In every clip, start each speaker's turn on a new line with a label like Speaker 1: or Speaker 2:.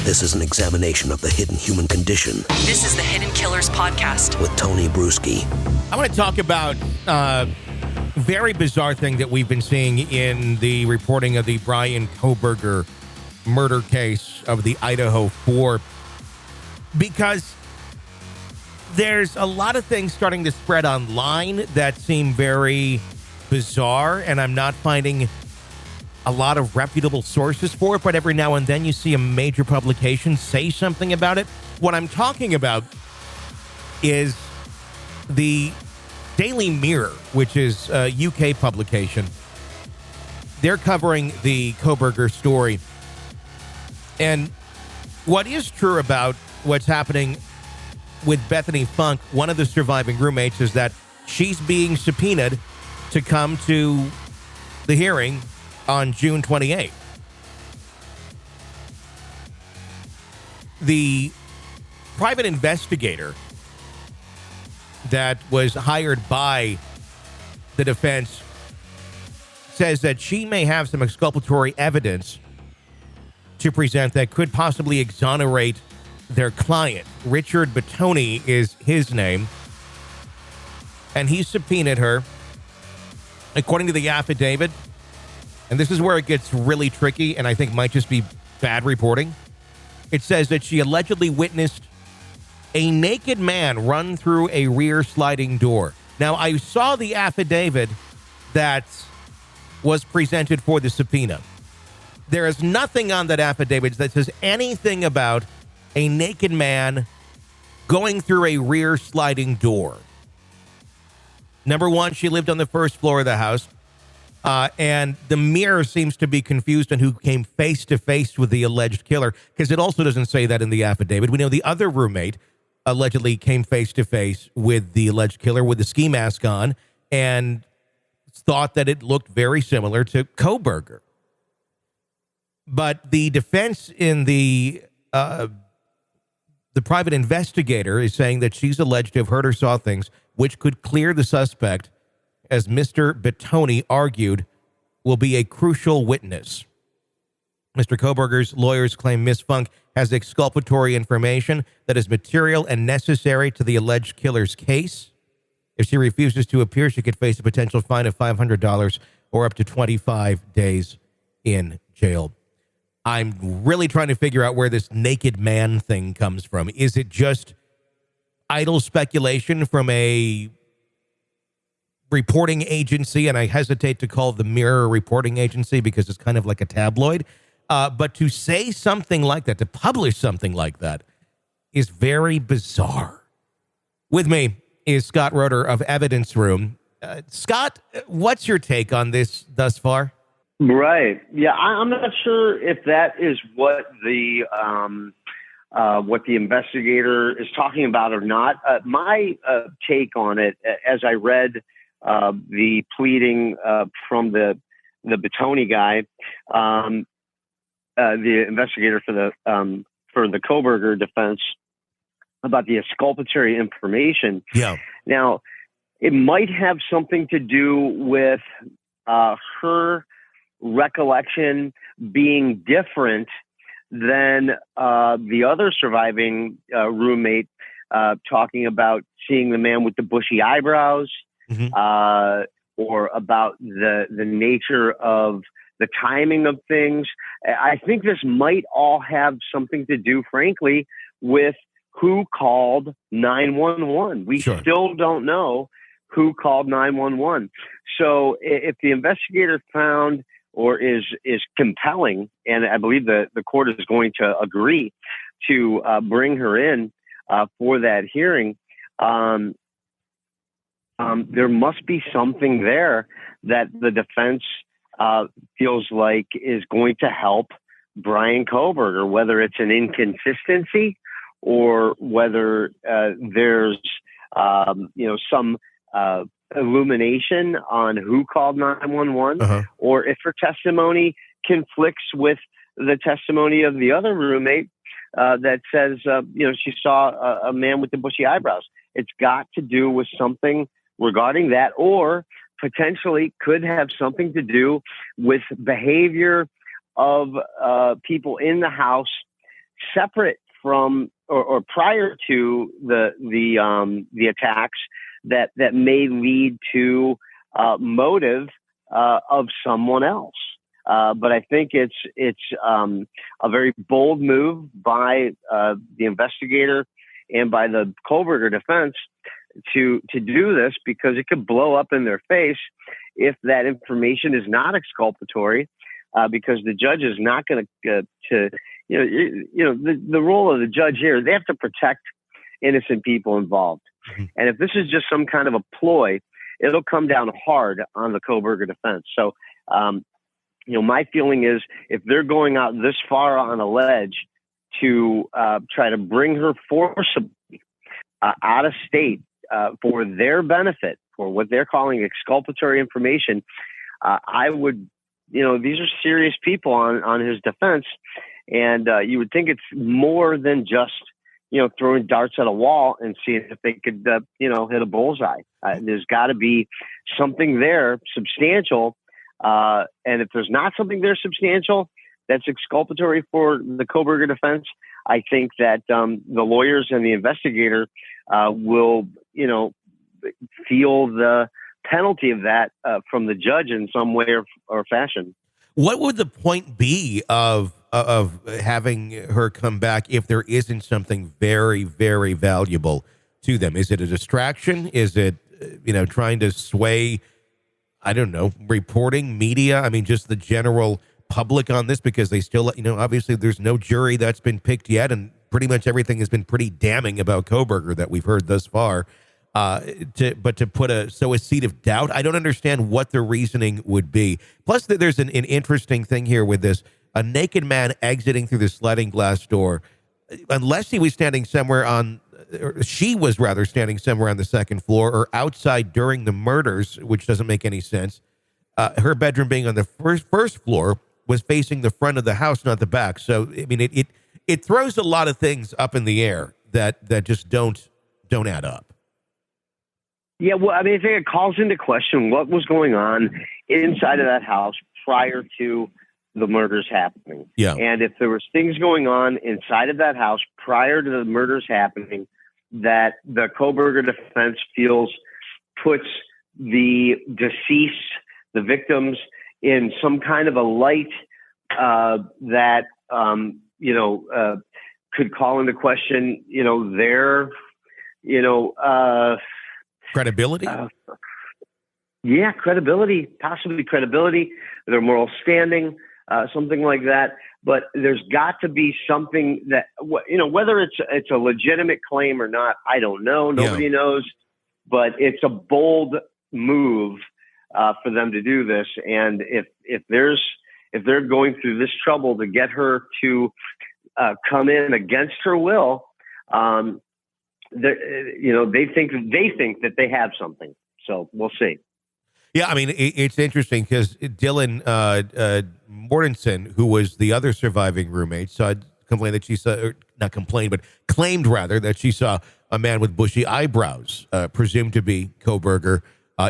Speaker 1: This is an examination of the hidden human condition.
Speaker 2: This is the Hidden Killers Podcast
Speaker 1: with Tony Bruschi.
Speaker 3: I want to talk about a very bizarre thing that we've been seeing in the reporting of the Bryan Kohberger murder case of the Idaho 4, because there's a lot of things starting to spread online that seem very bizarre, and I'm not finding a lot of reputable sources for it, but every now and then you see a major publication say something about it. What I'm talking about is the Daily Mirror, which is a UK publication. They're covering the Kohberger story. And what is true about what's happening with Bethany Funk, one of the surviving roommates, is that she's being subpoenaed to come to the hearing on June 28th. The private investigator that was hired by the defense says that she may have some exculpatory evidence to present that could possibly exonerate their client. Richard Batoni is his name, and he subpoenaed her. According to the affidavit, and this is where it gets really tricky and I think might just be bad reporting, it says that she allegedly witnessed a naked man run through a rear sliding door. Now, I saw the affidavit that was presented for the subpoena. There is nothing on that affidavit that says anything about a naked man going through a rear sliding door. Number one, she lived on the first floor of the house. And the Mirror seems to be confused on who came face-to-face with the alleged killer, because it also doesn't say that in the affidavit. We know the other roommate allegedly came face-to-face with the alleged killer with the ski mask on and thought that it looked very similar to Kohberger. But the defense in the private investigator is saying that she's alleged to have heard or saw things which could clear the suspect, as Mr. Batoni argued, will be a crucial witness. Mr. Kohberger's lawyers claim Ms. Funk has exculpatory information that is material and necessary to the alleged killer's case. If she refuses to appear, she could face a potential fine of $500 or up to 25 days in jail. I'm really trying to figure out where this naked man thing comes from. Is it just idle speculation from a reporting agency? And I hesitate to call the Mirror a reporting agency because it's kind of like a tabloid. But to say something like that, to publish something like that, is very bizarre. With me is Scott Roeder of Evidence Room. Scott, what's your take on this thus far?
Speaker 4: Right. Yeah, I'm not sure if that is what the investigator is talking about or not. My take on it, as I read the pleading from the Batoni guy, the investigator for the Kohberger defense, about the exculpatory information.
Speaker 3: Yeah.
Speaker 4: Now, it might have something to do with her recollection being different than the other surviving roommate, talking about seeing the man with the bushy eyebrows, or about the nature of the timing of things. I think this might all have something to do, frankly, with who called 911. We still don't know who called 911. So if the investigator found or is compelling, and I believe the court is going to agree to bring her in for that hearing, there must be something there that the defense feels like is going to help Bryan Kohberger, whether it's an inconsistency or whether there's some illumination on who called 911, or if her testimony conflicts with the testimony of the other roommate that says, she saw a man with the bushy eyebrows. It's got to do with something regarding that, or potentially could have something to do with behavior of people in the house separate from or prior to the attacks that may lead to motive of someone else. But I think it's a very bold move by the investigator and by the Kohberger defense to do this, because it could blow up in their face if that information is not exculpatory, because the judge is not going to the role of the judge here, they have to protect innocent people involved. Mm-hmm. And if this is just some kind of a ploy, it'll come down hard on the Kohberger defense. So, my feeling is if they're going out this far on a ledge to try to bring her forcibly out of state for their benefit, for what they're calling exculpatory information, I would, these are serious people on his defense. And you would think it's more than just, throwing darts at a wall and seeing if they could, hit a bullseye. There's got to be something there substantial. And if there's not something there substantial that's exculpatory for the Kohberger defense, I think that the lawyers and the investigator will, feel the penalty of that from the judge in some way or fashion.
Speaker 3: What would the point be of having her come back if there isn't something very, very valuable to them? Is it a distraction? Is it, trying to sway, I don't know, reporting, media? I mean, just the general public on this, because they still, obviously there's no jury that's been picked yet, and pretty much everything has been pretty damning about Kohberger that we've heard thus far. But to put a seed of doubt, I don't understand what the reasoning would be. Plus, there's an interesting thing here with this: a naked man exiting through the sliding glass door, unless he was standing somewhere or she was rather standing somewhere on the second floor or outside during the murders, which doesn't make any sense. Her bedroom being on the first floor was facing the front of the house, not the back. So, I mean, it throws a lot of things up in the air that just don't add up.
Speaker 4: Yeah, well, I mean, I think it calls into question what was going on inside of that house prior to the murders happening.
Speaker 3: Yeah.
Speaker 4: And if there was things going on inside of that house prior to the murders happening that the Kohberger defense feels puts the deceased, the victims, in some kind of a light that, could call into question, their,
Speaker 3: credibility?
Speaker 4: Credibility, possibly credibility, their moral standing, something like that. But there's got to be something that, whether it's a legitimate claim or not, I don't know. Nobody knows. But it's a bold move for them to do this. And if they're going through this trouble to get her to come in against her will, they think that they have something. So we'll see.
Speaker 3: Yeah, I mean, it's interesting because Dylan Mortensen, who was the other surviving roommate, claimed that she saw a man with bushy eyebrows, presumed to be Kohberger,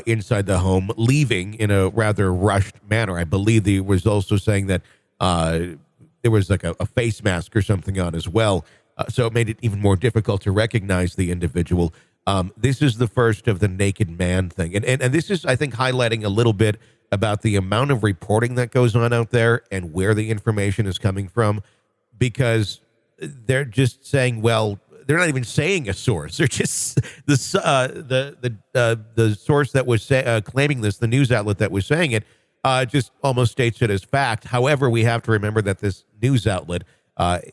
Speaker 3: inside the home, leaving in a rather rushed manner. I believe he was also saying that there was like a face mask or something on as well. So it made it even more difficult to recognize the individual. This is the first of the naked man thing. And this is, I think, highlighting a little bit about the amount of reporting that goes on out there and where the information is coming from, because they're just saying, well, they're not even saying a source. They're just the source that was claiming this, the news outlet that was saying it, just almost states it as fact. However, we have to remember that this news outlet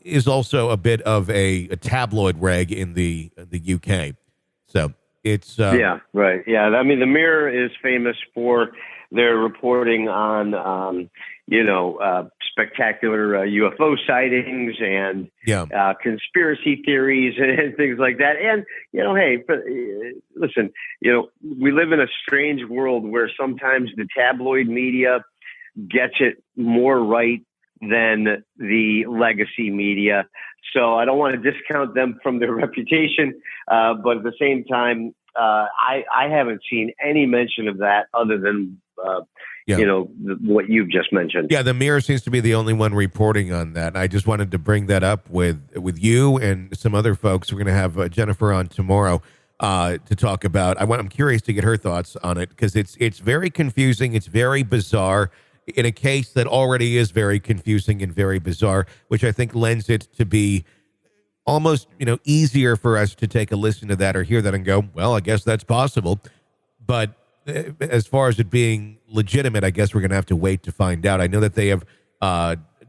Speaker 3: is also a bit of a tabloid rag in the UK. So it's
Speaker 4: yeah, right. Yeah, I mean, the Mirror is famous for their reporting on spectacular UFO sightings and conspiracy theories and things like that. And hey, listen, we live in a strange world where sometimes the tabloid media gets it more right than the legacy media. So I don't want to discount them from their reputation, but at the same time, I haven't seen any mention of that other than
Speaker 3: Yeah.
Speaker 4: What you've just mentioned.
Speaker 3: Yeah, the Mirror seems to be the only one reporting on that. I just wanted to bring that up with you and some other folks. We're going to have Jennifer on tomorrow to talk about. I'm curious to get her thoughts on it because it's very confusing. It's very bizarre in a case that already is very confusing and very bizarre, which I think lends it to be almost easier for us to take a listen to that or hear that and go, well, I guess that's possible. But as far as it being legitimate, I guess we're going to have to wait to find out. I know that they have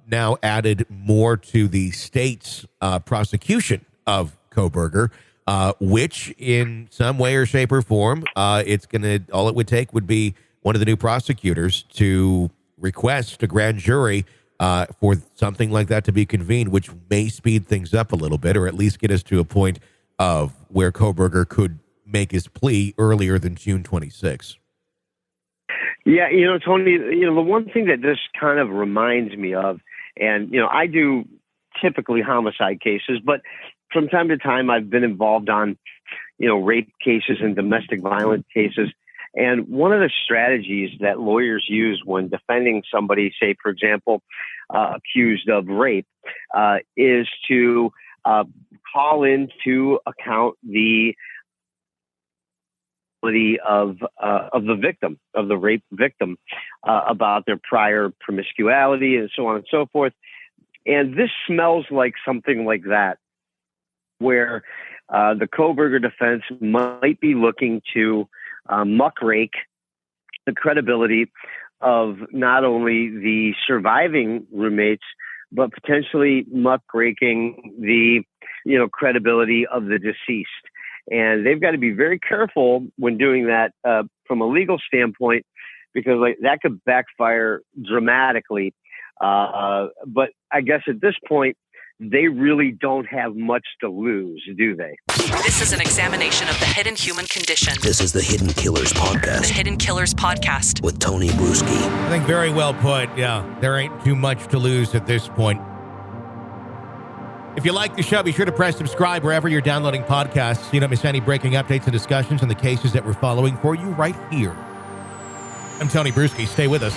Speaker 3: now added more to the state's prosecution of Kohberger, which in some way or shape or form, all it would take would be one of the new prosecutors to request a grand jury for something like that to be convened, which may speed things up a little bit or at least get us to a point of where Kohberger could make his plea earlier than June 26.
Speaker 4: Yeah, Tony, the one thing that this kind of reminds me of, and, I do typically homicide cases, but from time to time I've been involved on, rape cases and domestic violence cases. And one of the strategies that lawyers use when defending somebody, say, for example, accused of rape, is to call into account the of the victim, of the rape victim, about their prior promiscuity and so on and so forth. And this smells like something like that, where the Kohberger defense might be looking to muckrake the credibility of not only the surviving roommates, but potentially muckraking the credibility of the deceased. And they've got to be very careful when doing that from a legal standpoint, because that could backfire dramatically. But I guess at this point, they really don't have much to lose, do they?
Speaker 2: This is an examination of the hidden human condition.
Speaker 1: This is the Hidden Killers Podcast.
Speaker 2: The Hidden Killers Podcast.
Speaker 1: With Tony Bruschi.
Speaker 3: I think very well put. Yeah, there ain't too much to lose at this point. If you like the show, be sure to press subscribe wherever you're downloading podcasts so you don't miss any breaking updates and discussions on the cases that we're following for you right here. I'm Tony Bruschi. Stay with us.